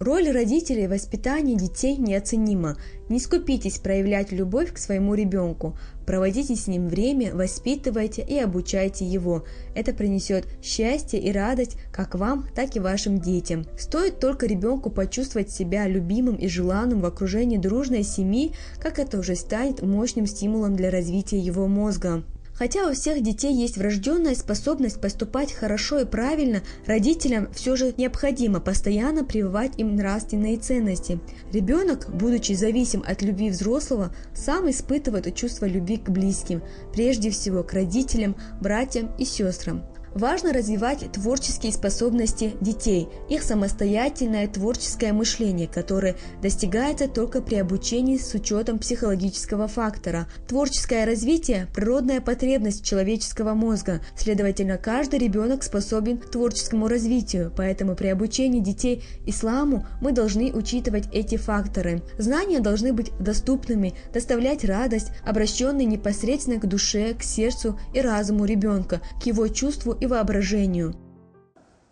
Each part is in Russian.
Роль родителей в воспитании детей неоценима. Не скупитесь проявлять любовь к своему ребенку. Проводите с ним время, воспитывайте и обучайте его. Это принесет счастье и радость как вам, так и вашим детям. Стоит только ребенку почувствовать себя любимым и желанным в окружении дружной семьи, как это уже станет мощным стимулом для развития его мозга. Хотя у всех детей есть врожденная способность поступать хорошо и правильно, родителям все же необходимо постоянно прививать им нравственные ценности. Ребенок, будучи зависим от любви взрослого, сам испытывает чувство любви к близким, прежде всего к родителям, братьям и сестрам. Важно развивать творческие способности детей, их самостоятельное творческое мышление, которое достигается только при обучении с учетом психологического фактора. Творческое развитие – природная потребность человеческого мозга, следовательно, каждый ребенок способен к творческому развитию, поэтому при обучении детей исламу мы должны учитывать эти факторы. Знания должны быть доступными, доставлять радость, обращенные непосредственно к душе, к сердцу и разуму ребенка, к его чувству и воображению.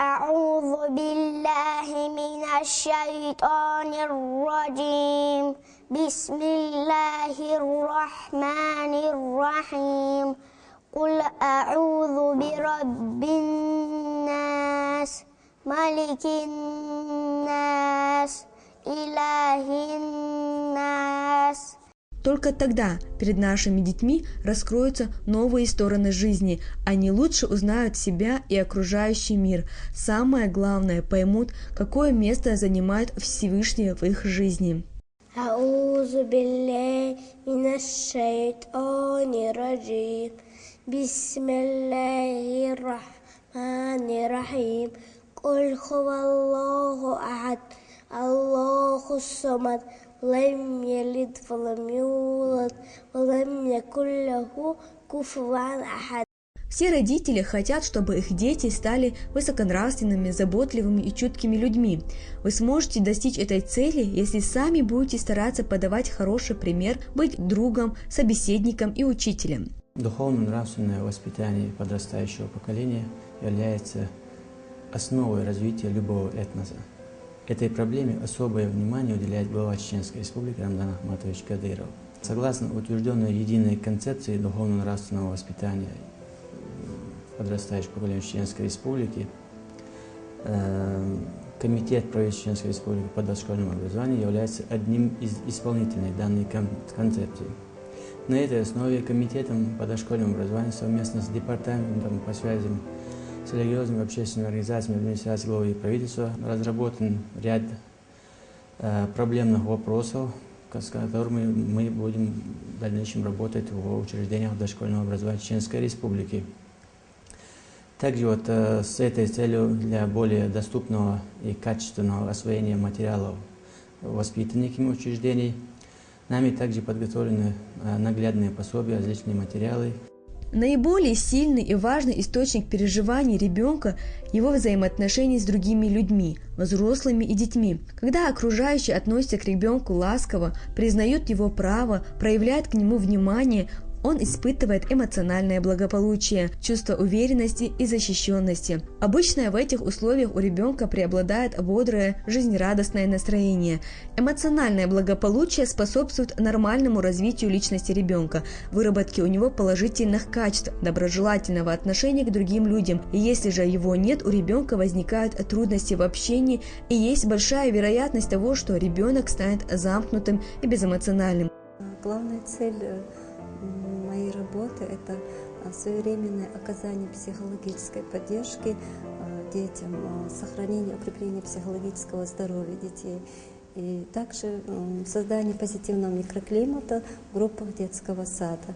أعوذ بالله من الشيطان الرجيم بسم الله الرحمن الرحيم قل أعوذ برب الناس ملك الناس إله الناس. Только тогда перед нашими детьми раскроются новые стороны жизни, они лучше узнают себя и окружающий мир. Самое главное, поймут, какое место занимает Всевышний в их жизни. أعوذ بالله من الشيطان الرجيم بسم الله الرحمن الرحيم قل هو الله أحد الله الصمد لم يلد ولم يولد ولم يكن له كفوا أحد. Все родители хотят, чтобы их дети стали высоконравственными, заботливыми и чуткими людьми. Вы сможете достичь этой цели, если сами будете стараться подавать хороший пример, быть другом, собеседником и учителем. Духовно-нравственное воспитание подрастающего поколения является основой развития любого этноса. Этой проблеме особое внимание уделяет глава Чеченской Республики Рамзан Ахматович Кадыров. Согласно утвержденной единой концепции духовно-нравственного воспитания подрастающего поколения Чеченской Республики, Комитет правительства Чеченской Республики по дошкольному образованию является одним из исполнителей данной концепции. На этой основе Комитетом по дошкольному образованию совместно с Департаментом по связям с религиозными общественными организациями администрации главы правительства разработан ряд проблемных вопросов, с которыми мы будем в дальнейшем работать в учреждениях дошкольного образования Чеченской Республики. Также с этой целью для более доступного и качественного освоения материалов воспитанниками учреждений нами также подготовлены наглядные пособия, различные материалы. Наиболее сильный и важный источник переживаний ребенка – его взаимоотношения с другими людьми, взрослыми и детьми. Когда окружающие относятся к ребенку ласково, признают его право, проявляют к нему внимание, он испытывает эмоциональное благополучие, чувство уверенности и защищенности. Обычно в этих условиях у ребенка преобладает бодрое, жизнерадостное настроение. Эмоциональное благополучие способствует нормальному развитию личности ребенка, выработке у него положительных качеств, доброжелательного отношения к другим людям. И если же его нет, у ребенка возникают трудности в общении и есть большая вероятность того, что ребенок станет замкнутым и безэмоциональным. Главная цель моей работы – это своевременное оказание психологической поддержки детям, сохранение, укрепление психологического здоровья детей и также создание позитивного микроклимата в группах детского сада.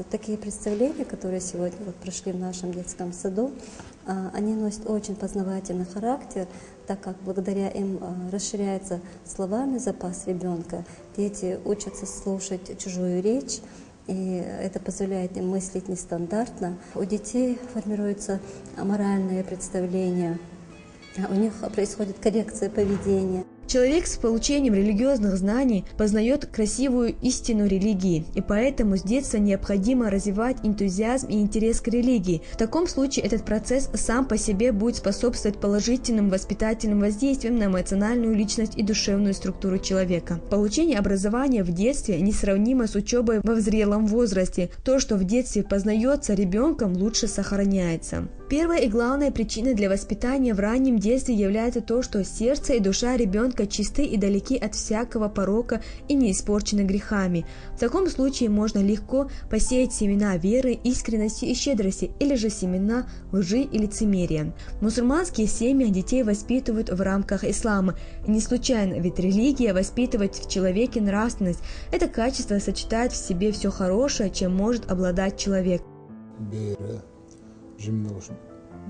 Такие представления, которые сегодня прошли в нашем детском саду, они носят очень познавательный характер, так как благодаря им расширяется словарный запас ребенка. Дети учатся слушать чужую речь, и это позволяет им мыслить нестандартно. У детей формируется моральное представление, у них происходит коррекция поведения. Человек с получением религиозных знаний познает красивую истину религии, и поэтому с детства необходимо развивать энтузиазм и интерес к религии. В таком случае этот процесс сам по себе будет способствовать положительным воспитательным воздействиям на эмоциональную личность и душевную структуру человека. Получение образования в детстве несравнимо с учебой во зрелом возрасте. То, что в детстве познается ребенком, лучше сохраняется. Первая и главная причина для воспитания в раннем детстве является то, что сердце и душа ребенка чисты и далеки от всякого порока и не испорчены грехами. В таком случае можно легко посеять семена веры, искренности и щедрости, или же семена лжи и лицемерия. В мусульманские семьи детей воспитывают в рамках ислама. И не случайно, ведь религия воспитывает в человеке нравственность. Это качество сочетает в себе все хорошее, чем может обладать человек.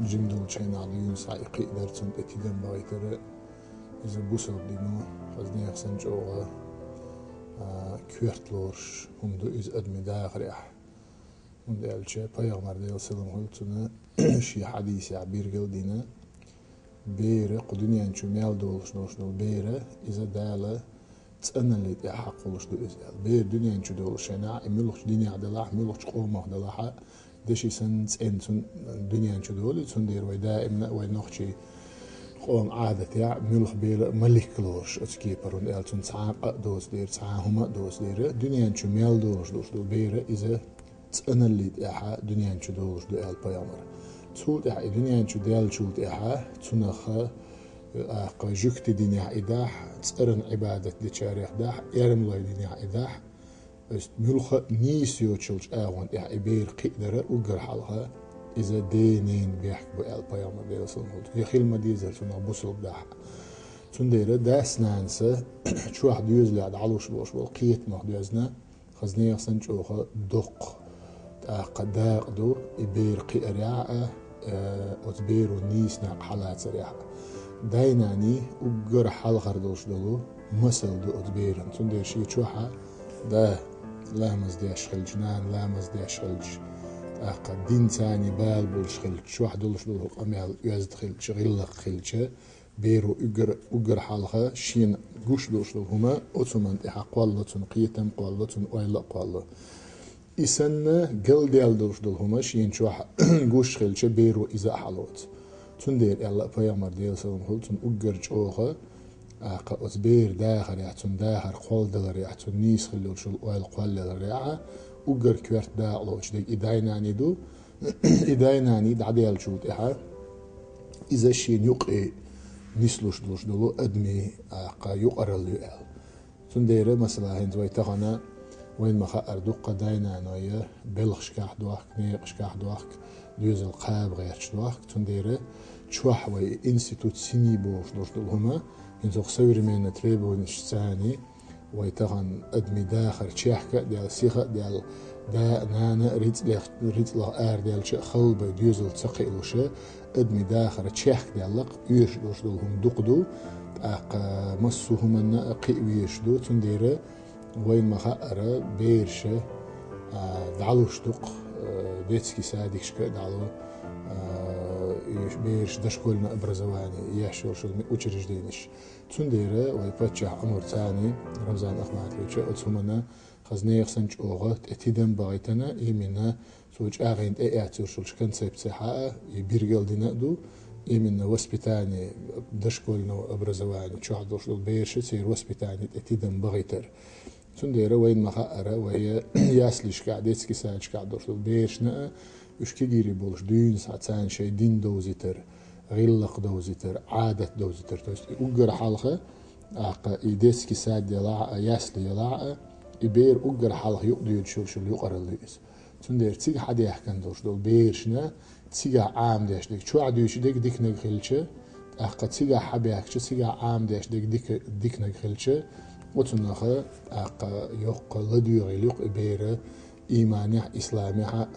جمدول شينا عديون سايقي درتون اتدام بغيتر إذا بوسر دينو خزني خسنج أوغا كويرتلورش همدو إز أدمي داغريح هند ألشي بيغمر ديال سلام هلتنا شي حديث عبير قلدينا بيرة قدنيا انشو ميال دولش دول بيرة إذا دالة تسألنا اللي تحق ولش دو إزال بير دنيا انشو دولش شينا إميلوش دنيا عدلاح ميلوش قومه دلاحة دشي سنت إنسون الدنيا نشو دولي سندير ودائما ونخشي قوم عادة يا ملخ بير ملك كلوش أتكيبر ونقال سن ساعة دوس دير ساعة هما دوس دير الدنيا نشو ميل دوش دو بير إذا تسأنا اللي تأحا الدنيا نشو دوش دو قال بيامر تسول تأحا الدنيا نشو ديال شو تأحا تنخا جكت دنيا إداح تسأرن عبادة دي شاريخ داح يرم الله دنيا إداح ملخ نيسيو تشلش آوان إح إبير قدرة وقر حالها إذا دينين بيحك بقال بيامر ديال سلمود يخيل ما ديزر سنة بوصل بداح سنديرة داس نانسة شو واحد يوزلي عد علوش بوش بالقيت مخدوزنا خزنية سنشوخة دق قداق دو إبير قيرياء أتبير ونيس ناق حالات سريعة دايناني وقر حال خردوش دلو مسل دو أتبيرن سندير شي شوحة ده لامز ديش خلج نان لامز ديش خلج دين تاني بال بولش خلج شو واحد دولش دول أميال يزد خلج غلق خلج بيرو أجر حالها شين جوش دولش دول هما أتمن إحا قوالة قيتم قوالة ويلا قوالة إسنا قل ديال دولش دول هما شين شو جوش خلج بيرو إذا حلوت تندير يلا بيامر ديال سلام هول تن أجر جوها أتبير داخل يحتون داخل قول دلر يحتون نيس خلو شو الأويل قول دلر يحا وقر كويرت داقلوش ديك إدايناني دو إدايناني دعديال شوت إحا إذا شين يقعي نسلوش دلوش دلو أدمي يقر الليل تندير مثلا هند ويتغنى وين ما خأر دوقة داينانوية بلغ شكاح دواك نيق شكاح دواك دوز القاب غير شدواك تندير شواح وي إنستيتوت سيني بوش دلوش دلو هما ينزو خسوير من تريبو نشتاني ويتغن أدمي داخل تشيحكا ديال سيخة ديال دا نانا ريت لغ آر ديال شي خلبة ديوزل تسقي لوشا أدمي داخل تشيحك ديال لق يوش دوش دولهم دوقدو مصو همنا قيويش دو تنديرا وين ما خأرا بيرشا دعلوش دوق ديتسكي ساديك شكا دعلو بيرش دشكولنا ابرزواني يحشر شو وچرج دينش تنديره ويبتشح امر ثاني رمضان اخمات ليش اتسمنا خزني خسنج اوغت اتيدم بايتنا يمنا سوج اغين اياتور شو كونسيبت صحه يبيرجل دينادو يمنا وسبيتاني دشكولنا ابرزواني شو حدوش بيرش سير وسبيتاني اتيدم بايتر تنديره وين ما خأره وهي ياسليش قاعدتسكي سالش قاعدوش بيرشنا وش كجيري بولش دين ساعتين شيء دين دوزيتر غلق دوزيتر عادة دوزيتر توست أجر حلقة إيديسكي ساد يلاع ياسلي يلاع إبير أجر حلقة يقدر يشول شو يقرأ الليس تندير تيجي حد يحكي دوش دول بيرشنا تيجي عام داش ديك شو عدوش ديك نغلشة تيجي حب يحكي تيجي عام داش ديك نغلشة وتنخه يق لديو غلق إبير إيمانيح إسلاميح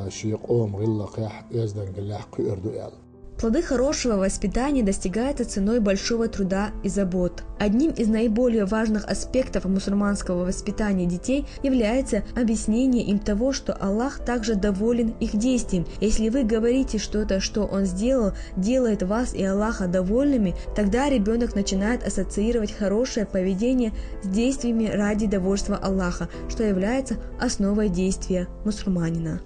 شيق قوم غلق يزدن قلاح قيردو يال Плоды хорошего воспитания достигаются ценой большого труда и забот. Одним из наиболее важных аспектов мусульманского воспитания детей является объяснение им того, что Аллах также доволен их действием. Если вы говорите что-то, что Он сделал, делает вас и Аллаха довольными, тогда ребенок начинает ассоциировать хорошее поведение с действиями ради довольства Аллаха, что является основой действия мусульманина.